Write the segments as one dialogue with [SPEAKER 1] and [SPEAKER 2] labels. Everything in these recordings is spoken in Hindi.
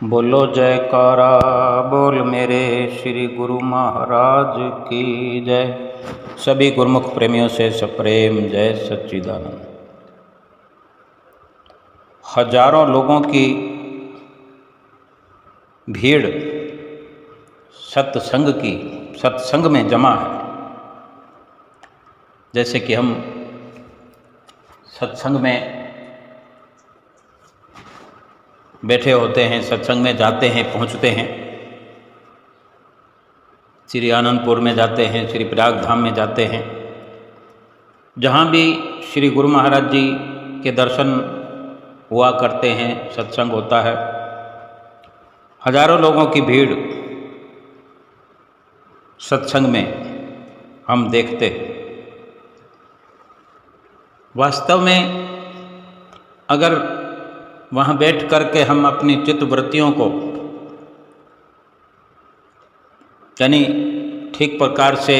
[SPEAKER 1] बोलो जयकारा बोल मेरे श्री गुरु महाराज की जय। सभी गुरुमुख प्रेमियों से सप्रेम जय सच्चिदानंद। हजारों लोगों की भीड़ सत्संग में जमा है। जैसे कि हम सत्संग में बैठे होते हैं, सत्संग में जाते हैं, पहुंचते हैं, श्री आनंदपुर में जाते हैं, श्री प्रयाग धाम में जाते हैं, जहाँ भी श्री गुरु महाराज जी के दर्शन हुआ करते हैं, सत्संग होता है। हजारों लोगों की भीड़ सत्संग में हम देखते हैं। वास्तव में अगर वहाँ बैठ करके हम अपनी चित्त वृत्तियों को यानी ठीक प्रकार से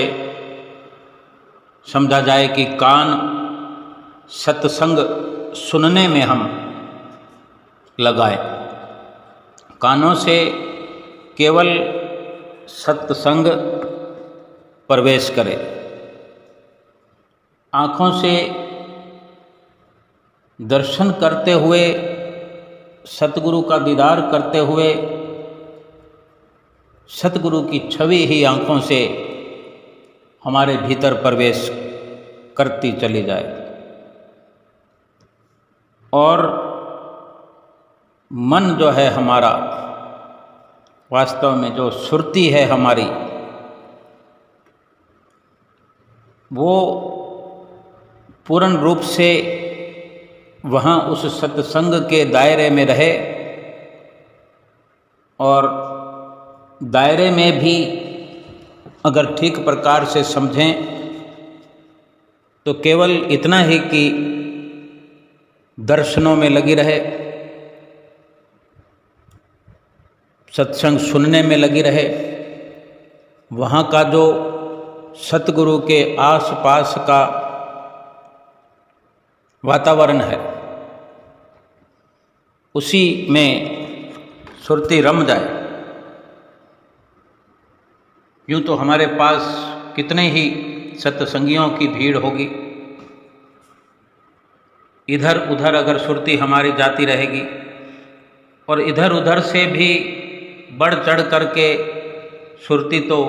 [SPEAKER 1] समझा जाए कि कान सत्संग सुनने में हम लगाएं, कानों से केवल सत्संग प्रवेश करे, आँखों से दर्शन करते हुए, सतगुरु का दीदार करते हुए, सतगुरु की छवि ही आँखों से हमारे भीतर प्रवेश करती चली जाए और मन जो है हमारा, वास्तव में जो सुरती है हमारी, वो पूर्ण रूप से वहाँ उस सत्संग के दायरे में रहे और दायरे में भी अगर ठीक प्रकार से समझें तो केवल इतना ही कि दर्शनों में लगी रहे, सत्संग सुनने में लगी रहे। वहाँ का जो सतगुरु के आसपास का वातावरण है, उसी में सुरती रम जाए। यूँ तो हमारे पास कितने ही सत्संगियों की भीड़ होगी, इधर उधर अगर सुरती हमारी जाती रहेगी और इधर उधर से भी बढ़ चढ़ करके सुरती तो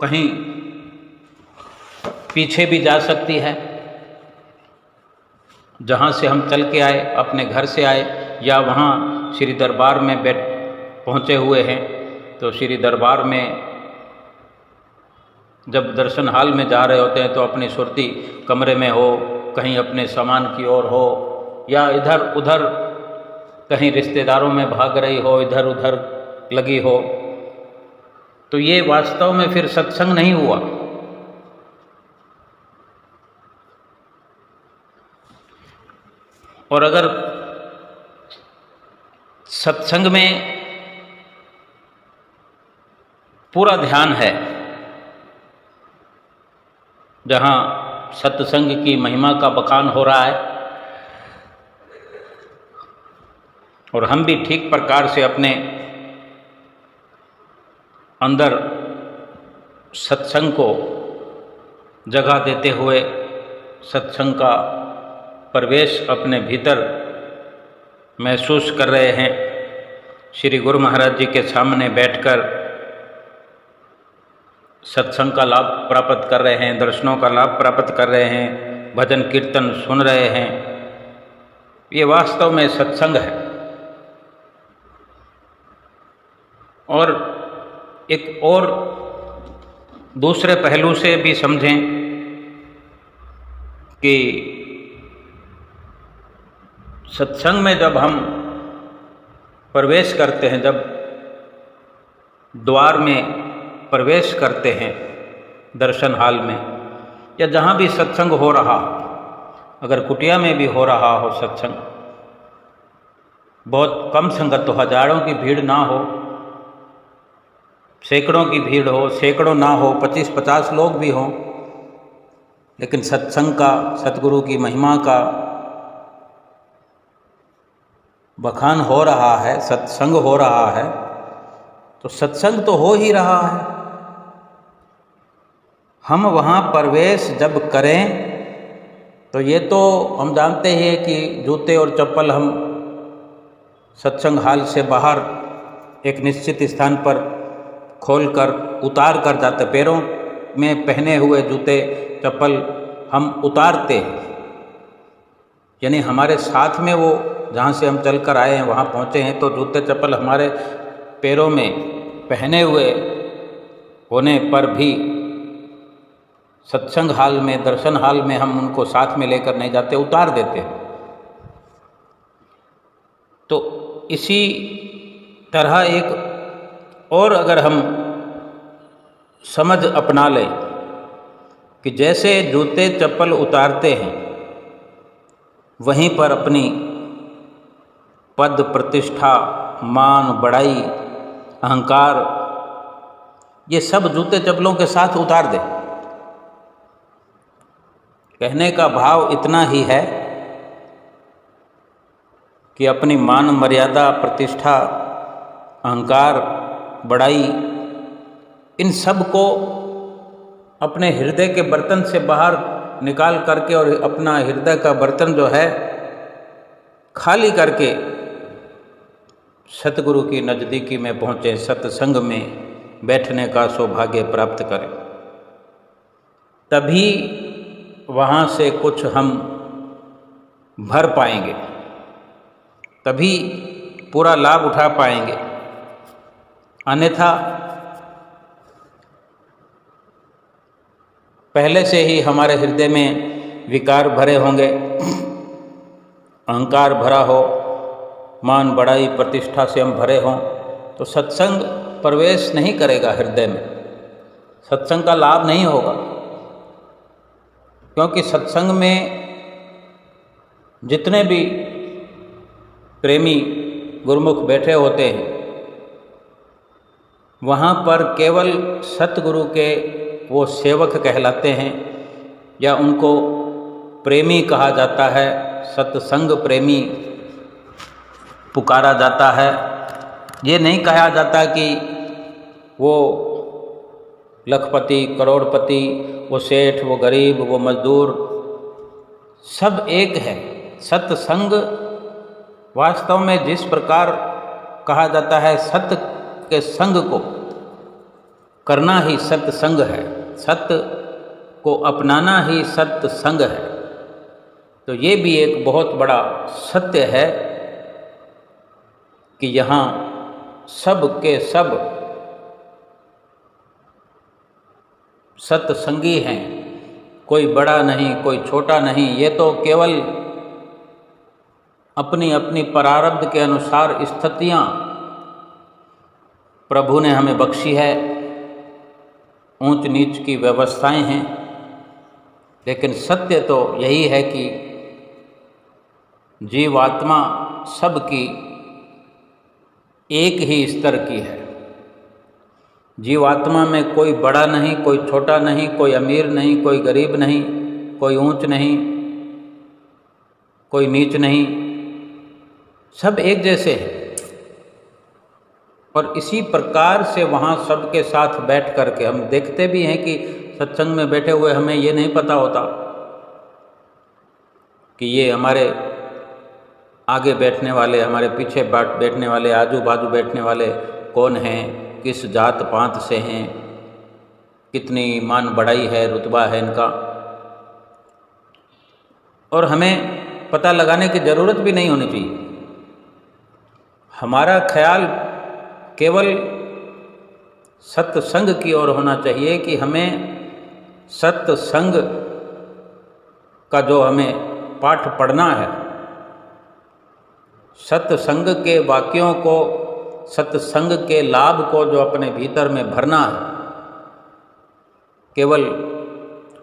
[SPEAKER 1] कहीं पीछे भी जा सकती है। जहाँ से हम चल के आए, अपने घर से आए, या वहाँ श्री दरबार में पहुँचे हुए हैं, तो श्री दरबार में जब दर्शन हाल में जा रहे होते हैं तो अपनी सुरती कमरे में हो, कहीं अपने सामान की ओर हो, या इधर उधर कहीं रिश्तेदारों में भाग रही हो, इधर उधर लगी हो, तो ये वास्तव में फिर सत्संग नहीं हुआ। और अगर सत्संग में पूरा ध्यान है, जहाँ सत्संग की महिमा का बखान हो रहा है और हम भी ठीक प्रकार से अपने अंदर सत्संग को जगह देते हुए सत्संग का प्रवेश अपने भीतर महसूस कर रहे हैं, श्री गुरु महाराज जी के सामने बैठकर सत्संग का लाभ प्राप्त कर रहे हैं, दर्शनों का लाभ प्राप्त कर रहे हैं, भजन कीर्तन सुन रहे हैं, ये वास्तव में सत्संग है। और एक और दूसरे पहलू से भी समझें कि सत्संग में जब हम प्रवेश करते हैं, जब द्वार में प्रवेश करते हैं दर्शन हाल में, या जहाँ भी सत्संग हो रहा, अगर कुटिया में भी हो रहा हो सत्संग, बहुत कम संगत हो, हजारों की भीड़ ना हो, सैकड़ों की भीड़ हो, सैकड़ों ना हो, 25-50 लोग भी हों, लेकिन सत्संग का, सतगुरु की महिमा का बखान हो रहा है, सत्संग हो रहा है, तो सत्संग तो हो ही रहा है। हम वहाँ प्रवेश जब करें तो ये तो हम जानते हैं कि जूते और चप्पल हम सत्संग हाल से बाहर एक निश्चित स्थान पर खोलकर उतार कर जाते, पैरों में पहने हुए जूते चप्पल हम उतारते, यानी हमारे साथ में वो जहाँ से हम चल कर आए हैं वहाँ पहुँचे हैं, तो जूते चप्पल हमारे पैरों में पहने हुए होने पर भी सत्संग हाल में, दर्शन हाल में हम उनको साथ में लेकर नहीं जाते, उतार देते। तो इसी तरह एक और अगर हम समझ अपना लें कि जैसे जूते चप्पल उतारते हैं, वहीं पर अपनी पद प्रतिष्ठा, मान बढ़ाई, अहंकार, ये सब जूते चप्पलों के साथ उतार दे। कहने का भाव इतना ही है कि अपनी मान मर्यादा, प्रतिष्ठा, अहंकार, बड़ाई, इन सब को अपने हृदय के बर्तन से बाहर निकाल करके और अपना हृदय का बर्तन जो है खाली करके सतगुरु की नज़दीकी में पहुँचे, सत्संग में बैठने का सौभाग्य प्राप्त करें। तभी वहाँ से कुछ हम भर पाएंगे, तभी पूरा लाभ उठा पाएंगे। अन्यथा पहले से ही हमारे हृदय में विकार भरे होंगे, अहंकार भरा हो, मान बढ़ाई प्रतिष्ठा से हम भरे हों, तो सत्संग प्रवेश नहीं करेगा हृदय में, सत्संग का लाभ नहीं होगा। क्योंकि सत्संग में जितने भी प्रेमी गुरुमुख बैठे होते हैं, वहाँ पर केवल सतगुरु के वो सेवक कहलाते हैं, या उनको प्रेमी कहा जाता है, सत्संग प्रेमी पुकारा जाता है। ये नहीं कहा जाता कि वो लखपति, करोड़पति, वो सेठ, वो गरीब, वो मजदूर, सब एक है। सत्संग वास्तव में जिस प्रकार कहा जाता है, सत्य के संग को करना ही सत्संग है, सत्य को अपनाना ही सत्संग है। तो ये भी एक बहुत बड़ा सत्य है कि यहाँ सब के सब सत्संगी हैं, कोई बड़ा नहीं, कोई छोटा नहीं। ये तो केवल अपनी अपनी प्रारब्ध के अनुसार स्थितियाँ प्रभु ने हमें बख्शी है, ऊंच नीच की व्यवस्थाएं हैं, लेकिन सत्य तो यही है कि जीवात्मा सबकी एक ही स्तर की है। जीवात्मा में कोई बड़ा नहीं, कोई छोटा नहीं, कोई अमीर नहीं, कोई गरीब नहीं, कोई ऊंच नहीं, कोई नीच नहीं, सब एक जैसे हैं। और इसी प्रकार से वहाँ सबके साथ बैठ करके हम देखते भी हैं कि सत्संग में बैठे हुए हमें ये नहीं पता होता कि ये हमारे आगे बैठने वाले, हमारे पीछे बैठने वाले, आजू बाजू बैठने वाले कौन हैं, किस जात पात से हैं, कितनी मान बढ़ाई है, रुतबा है इनका। और हमें पता लगाने की ज़रूरत भी नहीं होनी चाहिए। हमारा ख्याल केवल सत्संग की ओर होना चाहिए कि हमें सत्संग का जो हमें पाठ पढ़ना है, सत्संग के वाक्यों को, सत्संग के लाभ को जो अपने भीतर में भरना है, केवल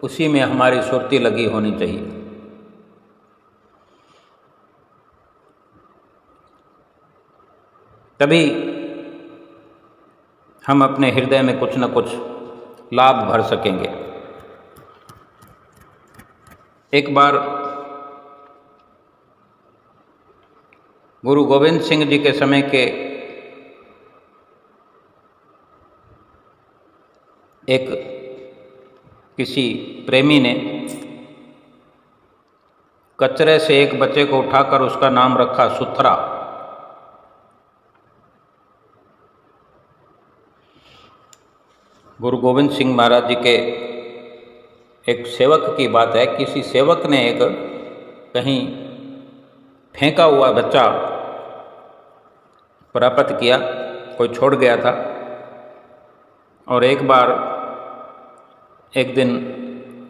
[SPEAKER 1] उसी में हमारी सुरती लगी होनी चाहिए। तभी हम अपने हृदय में कुछ न कुछ लाभ भर सकेंगे। एक बार गुरु गोविंद सिंह जी के समय के एक किसी प्रेमी ने कचरे से एक बच्चे को उठाकर उसका नाम रखा सुथरा। गुरु गोविंद सिंह महाराज जी के एक सेवक की बात है, किसी सेवक ने एक कहीं फेंका हुआ बच्चा प्राप्त किया, कोई छोड़ गया था। और एक बार एक दिन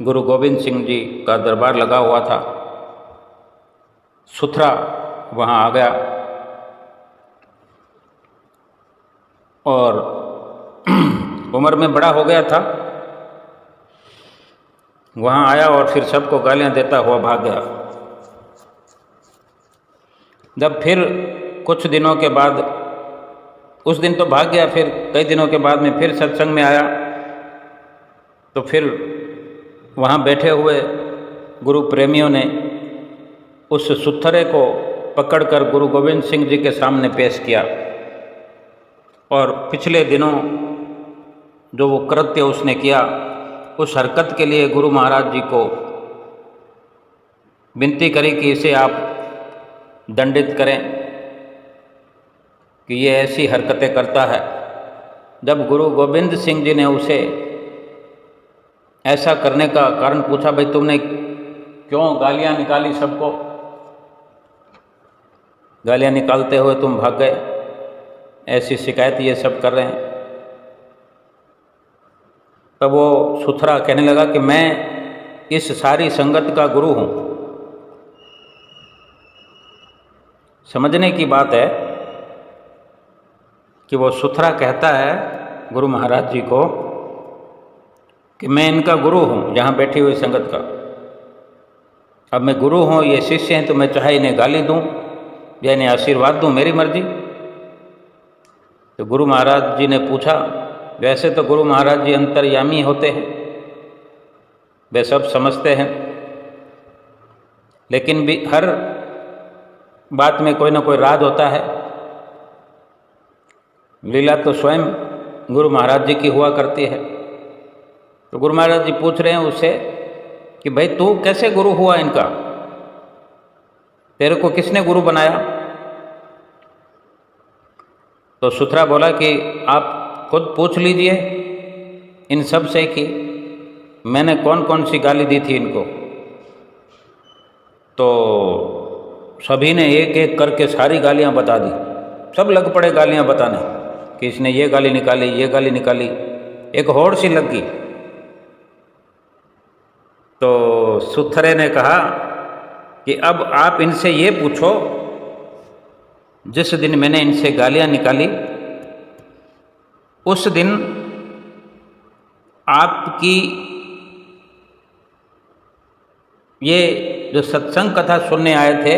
[SPEAKER 1] गुरु गोविंद सिंह जी का दरबार लगा हुआ था, सुथरा वहाँ आ गया और उम्र में बड़ा हो गया था, वहाँ आया और फिर सबको गालियाँ देता हुआ भाग गया। जब फिर कुछ दिनों के बाद, उस दिन तो भाग गया, फिर कई दिनों के बाद में फिर सत्संग में आया तो फिर वहाँ बैठे हुए गुरु प्रेमियों ने उस सुथरे को पकड़कर गुरु गोविंद सिंह जी के सामने पेश किया और पिछले दिनों जो वो कृत्य उसने किया, उस हरकत के लिए गुरु महाराज जी को विनती करी कि इसे आप दंडित करें कि ये ऐसी हरकतें करता है। जब गुरु गोविंद सिंह जी ने उसे ऐसा करने का कारण पूछा, भाई तुमने क्यों गालियां निकाली, सबको गालियां निकालते हुए तुम भाग गए, ऐसी शिकायत ये सब कर रहे हैं। तब वो सुथरा कहने लगा कि मैं इस सारी संगत का गुरु हूँ। समझने की बात है कि वो सुथरा कहता है गुरु महाराज जी को कि मैं इनका गुरु हूँ, यहाँ बैठी हुई संगत का। अब मैं गुरु हूँ, ये शिष्य हैं, तो मैं चाहे इन्हें गाली दूँ या इन्हें आशीर्वाद दूँ, मेरी मर्जी। तो गुरु महाराज जी ने पूछा, वैसे तो गुरु महाराज जी अंतर्यामी होते हैं, वे सब समझते हैं, लेकिन भी हर बात में कोई ना कोई राज होता है। लीला तो स्वयं गुरु महाराज जी की हुआ करती है। तो गुरु महाराज जी पूछ रहे हैं उससे कि भाई तू कैसे गुरु हुआ इनका, तेरे को किसने गुरु बनाया? तो सुथरा बोला कि आप खुद पूछ लीजिए इन सब से कि मैंने कौन कौन सी गाली दी थी इनको। तो सभी ने एक एक करके सारी गालियां बता दी, सब लग पड़े गालियां बताने कि इसने ये गाली निकाली, ये गाली निकाली, एक होड़ सी लग गई। तो सुथरे ने कहा कि अब आप इनसे ये पूछो, जिस दिन मैंने इनसे गालियां निकाली उस दिन आपकी ये जो सत्संग कथा सुनने आए थे,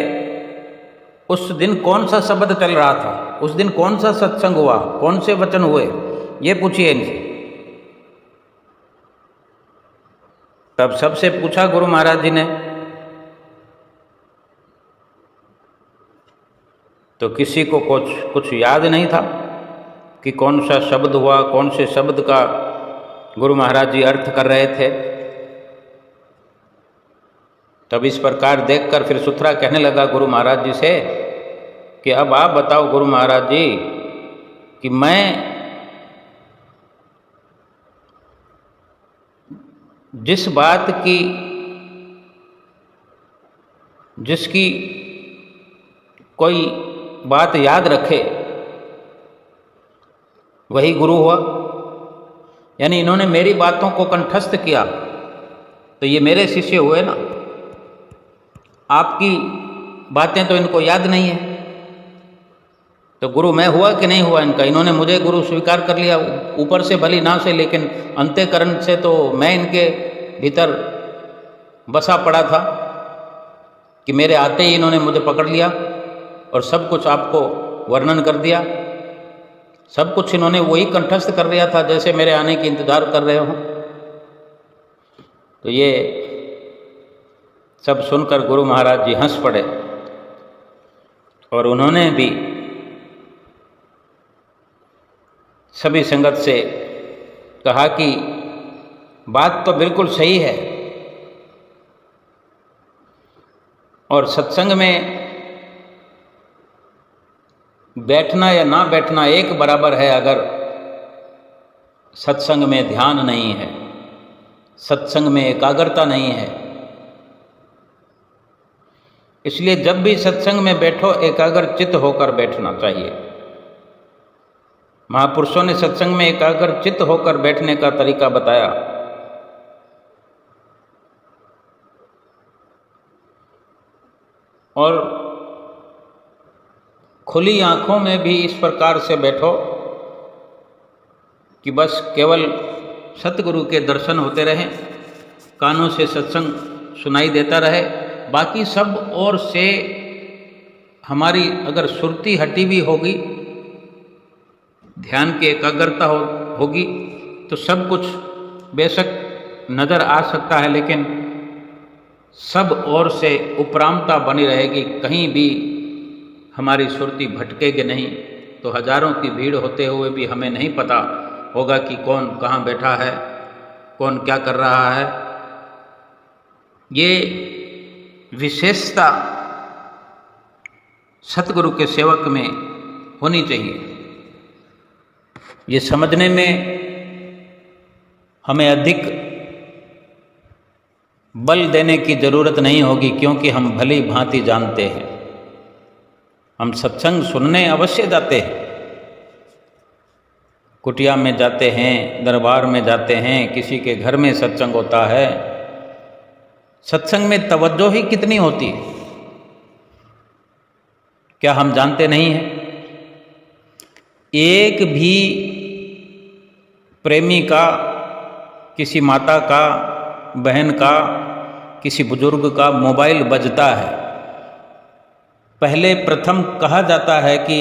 [SPEAKER 1] उस दिन कौन सा शब्द चल रहा था, उस दिन कौन सा सत्संग हुआ, कौन से वचन हुए, ये पूछिए इनसे। तब सबसे पूछा गुरु महाराज जी ने, तो किसी को कुछ याद नहीं था कि कौन सा शब्द हुआ, कौन से शब्द का गुरु महाराज जी अर्थ कर रहे थे। तब इस प्रकार देखकर फिर सुथरा कहने लगा गुरु महाराज जी से कि अब आप बताओ गुरु महाराज जी कि मैं जिस बात की, जिसकी कोई बात याद रखे वही गुरु हुआ। यानी इन्होंने मेरी बातों को कंठस्थ किया तो ये मेरे शिष्य हुए ना। आपकी बातें तो इनको याद नहीं है, तो गुरु मैं हुआ कि नहीं हुआ इनका? इन्होंने मुझे गुरु स्वीकार कर लिया, ऊपर से भली ना से, लेकिन अंतःकरण से तो मैं इनके भीतर बसा पड़ा था कि मेरे आते ही इन्होंने मुझे पकड़ लिया और सब कुछ आपको वर्णन कर दिया। सब कुछ इन्होंने वही कंठस्थ कर दिया था जैसे मेरे आने की इंतज़ार कर रहे हो। तो ये सब सुनकर गुरु महाराज जी हंस पड़े और उन्होंने भी सभी संगत से कहा कि बात तो बिल्कुल सही है और सत्संग में बैठना या ना बैठना एक बराबर है अगर सत्संग में ध्यान नहीं है, सत्संग में एकाग्रता नहीं है। इसलिए जब भी सत्संग में बैठो एकाग्र चित्त होकर बैठना चाहिए। महापुरुषों ने सत्संग में एकाग्र चित्त होकर बैठने का तरीका बताया। और खुली आंखों में भी इस प्रकार से बैठो कि बस केवल सतगुरु के दर्शन होते रहें, कानों से सत्संग सुनाई देता रहे, बाकी सब ओर से हमारी अगर सुरती हटी भी होगी, ध्यान की एकाग्रता होगी तो सब कुछ बेशक नज़र आ सकता है, लेकिन सब ओर से उपरामता बनी रहेगी, कहीं भी हमारी सुरती भटकेगी नहीं। तो हजारों की भीड़ होते हुए भी हमें नहीं पता होगा कि कौन कहाँ बैठा है, कौन क्या कर रहा है। ये विशेषता सतगुरु के सेवक में होनी चाहिए। ये समझने में हमें अधिक बल देने की जरूरत नहीं होगी, क्योंकि हम भली भांति जानते हैं। हम सत्संग सुनने अवश्य जाते हैं, कुटिया में जाते हैं, दरबार में जाते हैं, किसी के घर में सत्संग होता है। सत्संग में तवज्जो ही कितनी होती है, क्या हम जानते नहीं हैं? एक भी प्रेमी का, किसी माता का, बहन का, किसी बुजुर्ग का मोबाइल बजता है, पहले प्रथम कहा जाता है कि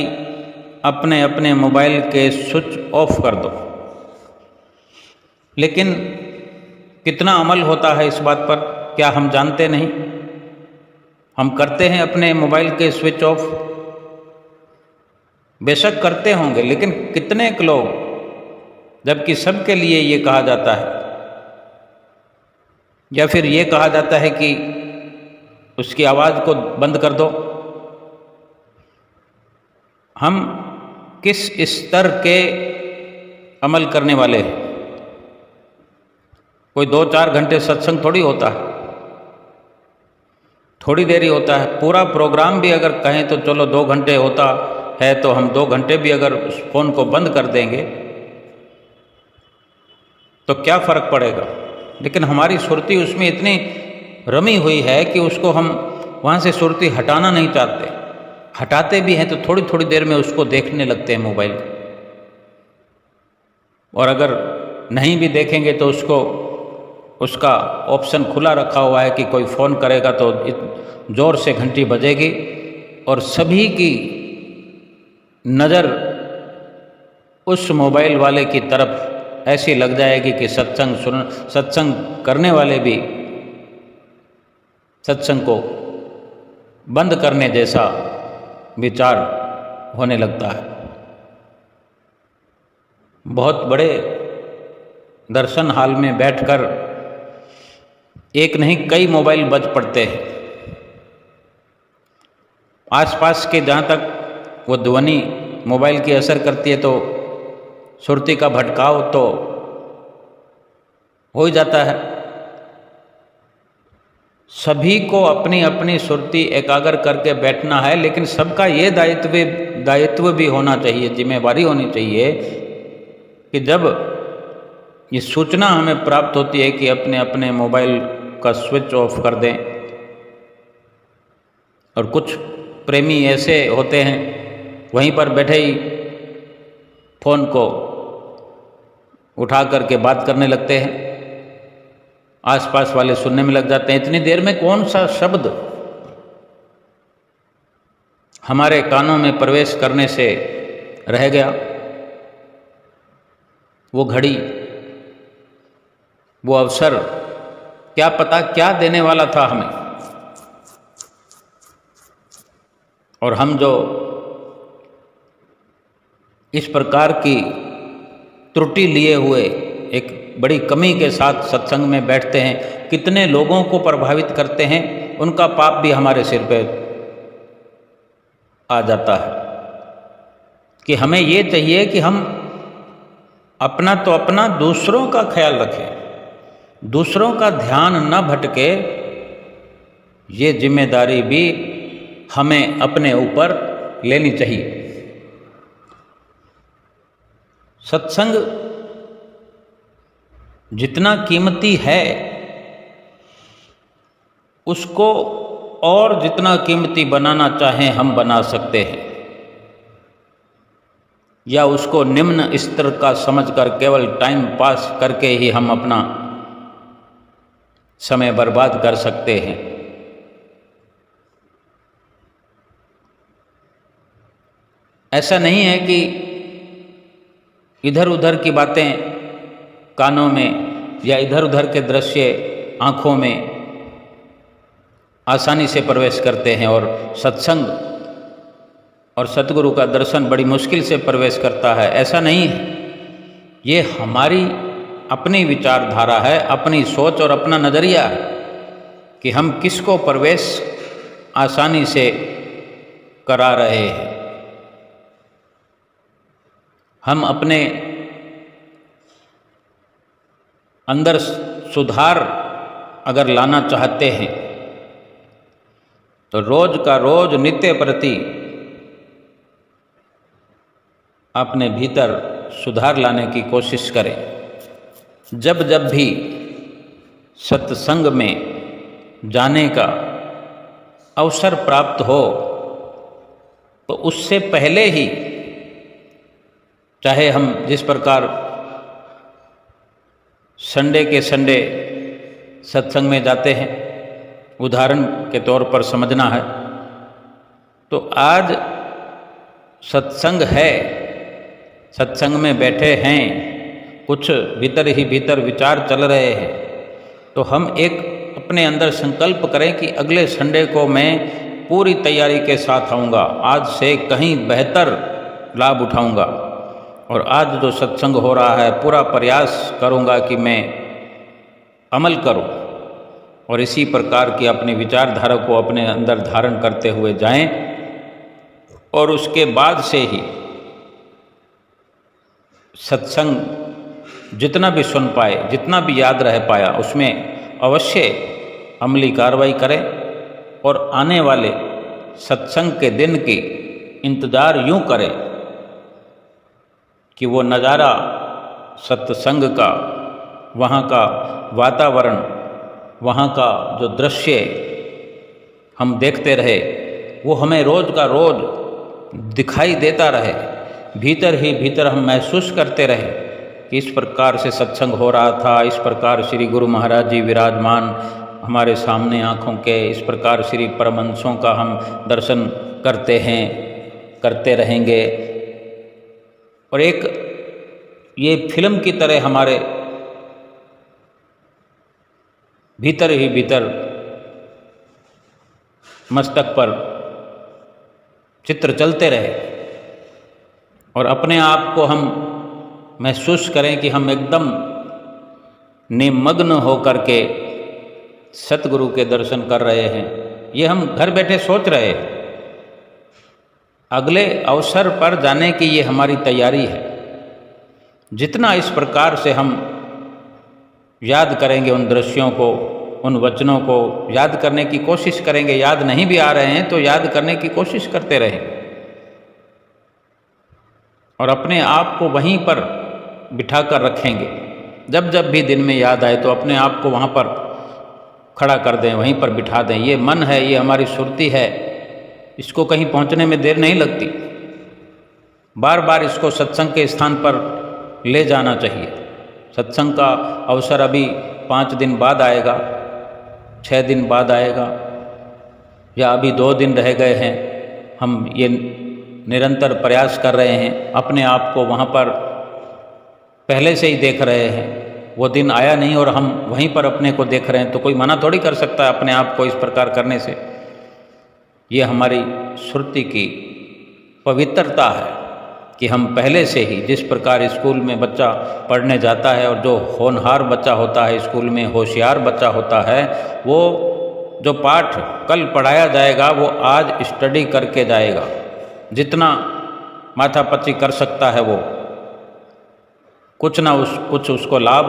[SPEAKER 1] अपने अपने मोबाइल के स्विच ऑफ कर दो। लेकिन कितना अमल होता है इस बात पर, क्या हम जानते नहीं? हम करते हैं अपने मोबाइल के स्विच ऑफ, बेशक करते होंगे, लेकिन कितने लोग, जबकि सबके लिए ये कहा जाता है, या फिर ये कहा जाता है कि उसकी आवाज़ को बंद कर दो। हम किस स्तर के अमल करने वाले हैं? कोई 2-4 घंटे सत्संग थोड़ी होता है, थोड़ी देरी होता है। पूरा प्रोग्राम भी अगर कहें तो चलो 2 घंटे होता है, तो हम 2 घंटे भी अगर उस फोन को बंद कर देंगे तो क्या फर्क पड़ेगा? लेकिन हमारी सुरती उसमें इतनी रमी हुई है कि उसको हम वहाँ से सुरती हटाना नहीं चाहते। हटाते भी हैं तो थोड़ी थोड़ी देर में उसको देखने लगते हैं मोबाइल, और अगर नहीं भी देखेंगे तो उसका ऑप्शन खुला रखा हुआ है कि कोई फ़ोन करेगा तो ज़ोर से घंटी बजेगी और सभी की नज़र उस मोबाइल वाले की तरफ ऐसी लग जाएगी कि सत्संग करने वाले भी सत्संग को बंद करने जैसा विचार होने लगता है। बहुत बड़े दर्शन हाल में बैठकर एक नहीं कई मोबाइल बज पड़ते हैं। आसपास के जहाँ तक वो ध्वनि मोबाइल की असर करती है तो सुरती का भटकाव तो हो ही जाता है। सभी को अपनी अपनी सुरती एकाग्र करके बैठना है, लेकिन सबका ये दायित्व भी होना चाहिए, जिम्मेवारी होनी चाहिए कि जब ये सूचना हमें प्राप्त होती है कि अपने अपने मोबाइल का स्विच ऑफ कर दें। और कुछ प्रेमी ऐसे होते हैं वहीं पर बैठे ही फ़ोन को उठा करके बात करने लगते हैं, आसपास वाले सुनने में लग जाते हैं। इतनी देर में कौन सा शब्द हमारे कानों में प्रवेश करने से रह गया, वो घड़ी, वो अवसर, क्या पता क्या देने वाला था हमें। और हम जो इस प्रकार की त्रुटि लिए हुए एक बड़ी कमी के साथ सत्संग में बैठते हैं, कितने लोगों को प्रभावित करते हैं, उनका पाप भी हमारे सिर पे आ जाता है। कि हमें ये चाहिए कि हम अपना तो अपना, दूसरों का ख्याल रखें, दूसरों का ध्यान न भटके, ये जिम्मेदारी भी हमें अपने ऊपर लेनी चाहिए। सत्संग जितना कीमती है उसको और जितना कीमती बनाना चाहें हम बना सकते हैं, या उसको निम्न स्तर का समझकर केवल टाइम पास करके ही हम अपना समय बर्बाद कर सकते हैं। ऐसा नहीं है कि इधर उधर की बातें कानों में या इधर उधर के दृश्य आँखों में आसानी से प्रवेश करते हैं और सत्संग और सतगुरु का दर्शन बड़ी मुश्किल से प्रवेश करता है, ऐसा नहीं है। ये हमारी अपनी विचारधारा है, अपनी सोच और अपना नज़रिया है कि हम किसको प्रवेश आसानी से करा रहे हैं। हम अपने अंदर सुधार अगर लाना चाहते हैं तो रोज का रोज नित्य प्रति अपने भीतर सुधार लाने की कोशिश करें। जब जब भी सत्संग में जाने का अवसर प्राप्त हो तो उससे पहले ही, चाहे हम जिस प्रकार संडे के संडे सत्संग में जाते हैं, उदाहरण के तौर पर समझना है, तो आज सत्संग है, सत्संग में बैठे हैं, कुछ भीतर ही भीतर विचार चल रहे हैं, तो हम एक अपने अंदर संकल्प करें कि अगले संडे को मैं पूरी तैयारी के साथ आऊँगा, आज से कहीं बेहतर लाभ उठाऊँगा, और आज जो सत्संग हो रहा है पूरा प्रयास करूँगा कि मैं अमल करूँ, और इसी प्रकार की अपनी विचारधारा को अपने अंदर धारण करते हुए जाएं, और उसके बाद से ही सत्संग जितना भी सुन पाए, जितना भी याद रह पाया, उसमें अवश्य अमली कार्रवाई करें, और आने वाले सत्संग के दिन की इंतज़ार यूँ करें कि वो नज़ारा सत्संग का, वहाँ का वातावरण, वहाँ का जो दृश्य हम देखते रहे, वो हमें रोज़ का रोज़ दिखाई देता रहे, भीतर ही भीतर हम महसूस करते रहे कि इस प्रकार से सत्संग हो रहा था, इस प्रकार श्री गुरु महाराज जी विराजमान हमारे सामने आँखों के, इस प्रकार श्री परमहंसों का हम दर्शन करते हैं, करते रहेंगे। और एक ये फिल्म की तरह हमारे भीतर ही भीतर मस्तक पर चित्र चलते रहे, और अपने आप को हम महसूस करें कि हम एकदम निमग्न होकर के सतगुरु के दर्शन कर रहे हैं। ये हम घर बैठे सोच रहे हैं, अगले अवसर पर जाने की ये हमारी तैयारी है। जितना इस प्रकार से हम याद करेंगे उन दृश्यों को, उन वचनों को याद करने की कोशिश करेंगे, याद नहीं भी आ रहे हैं तो याद करने की कोशिश करते रहें, और अपने आप को वहीं पर बिठा कर रखेंगे। जब जब भी दिन में याद आए तो अपने आप को वहाँ पर खड़ा कर दें, वहीं पर बिठा दें। ये मन है, ये हमारी सुरती है, इसको कहीं पहुँचने में देर नहीं लगती। बार बार इसको सत्संग के स्थान पर ले जाना चाहिए। सत्संग का अवसर अभी 5 दिन बाद आएगा, 6 दिन बाद आएगा, या अभी 2 दिन रह गए हैं। हम ये निरंतर प्रयास कर रहे हैं, अपने आप को वहाँ पर पहले से ही देख रहे हैं। वो दिन आया नहीं और हम वहीं पर अपने को देख रहे हैं, तो कोई मना थोड़ी कर सकता है अपने आप को इस प्रकार करने से। ये हमारी श्रुति की पवित्रता है कि हम पहले से ही, जिस प्रकार स्कूल में बच्चा पढ़ने जाता है और जो होनहार बच्चा होता है, स्कूल में होशियार बच्चा होता है, वो जो पाठ कल पढ़ाया जाएगा वो आज स्टडी करके जाएगा। जितना माथापच्ची कर सकता है वो कुछ उसको लाभ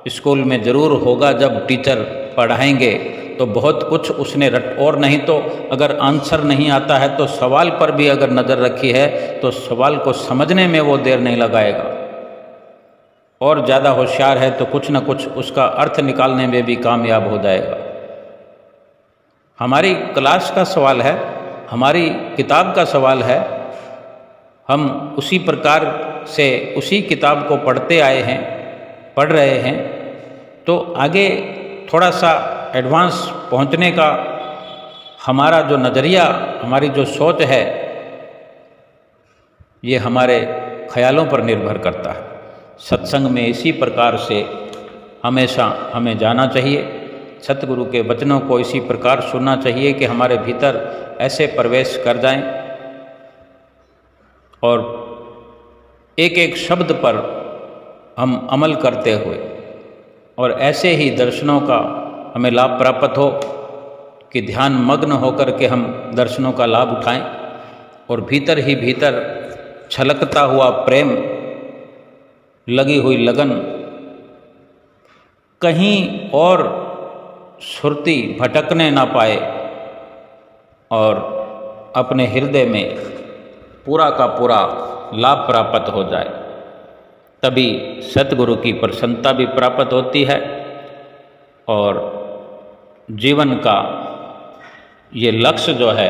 [SPEAKER 1] स्कूल में ज़रूर होगा। जब टीचर पढ़ाएंगे तो बहुत कुछ उसने और नहीं तो अगर आंसर नहीं आता है तो सवाल पर भी अगर नज़र रखी है तो सवाल को समझने में वो देर नहीं लगाएगा। और ज़्यादा होशियार है तो कुछ न कुछ उसका अर्थ निकालने में भी कामयाब हो जाएगा। हमारी क्लास का सवाल है, हमारी किताब का सवाल है, हम उसी प्रकार से उसी किताब को पढ़ रहे हैं, तो आगे थोड़ा सा एडवांस पहुंचने का हमारा जो नज़रिया, हमारी जो सोच है, ये हमारे ख्यालों पर निर्भर करता है। सत्संग में इसी प्रकार से हमेशा हमें जाना चाहिए, सतगुरु के वचनों को इसी प्रकार सुनना चाहिए कि हमारे भीतर ऐसे प्रवेश कर जाएं और एक एक शब्द पर हम अमल करते हुए और ऐसे ही दर्शनों का हमें लाभ प्राप्त हो कि ध्यान मग्न होकर के हम दर्शनों का लाभ उठाएं और भीतर ही भीतर छलकता हुआ प्रेम, लगी हुई लगन, कहीं और सुरती भटकने ना पाए और अपने हृदय में पूरा का पूरा लाभ प्राप्त हो जाए। तभी सतगुरु की प्रसन्नता भी प्राप्त होती है और जीवन का ये लक्ष्य जो है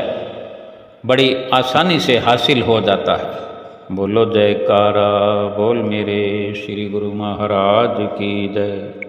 [SPEAKER 1] बड़ी आसानी से हासिल हो जाता है। बोलो जयकारा बोल मेरे श्री गुरु महाराज की जय।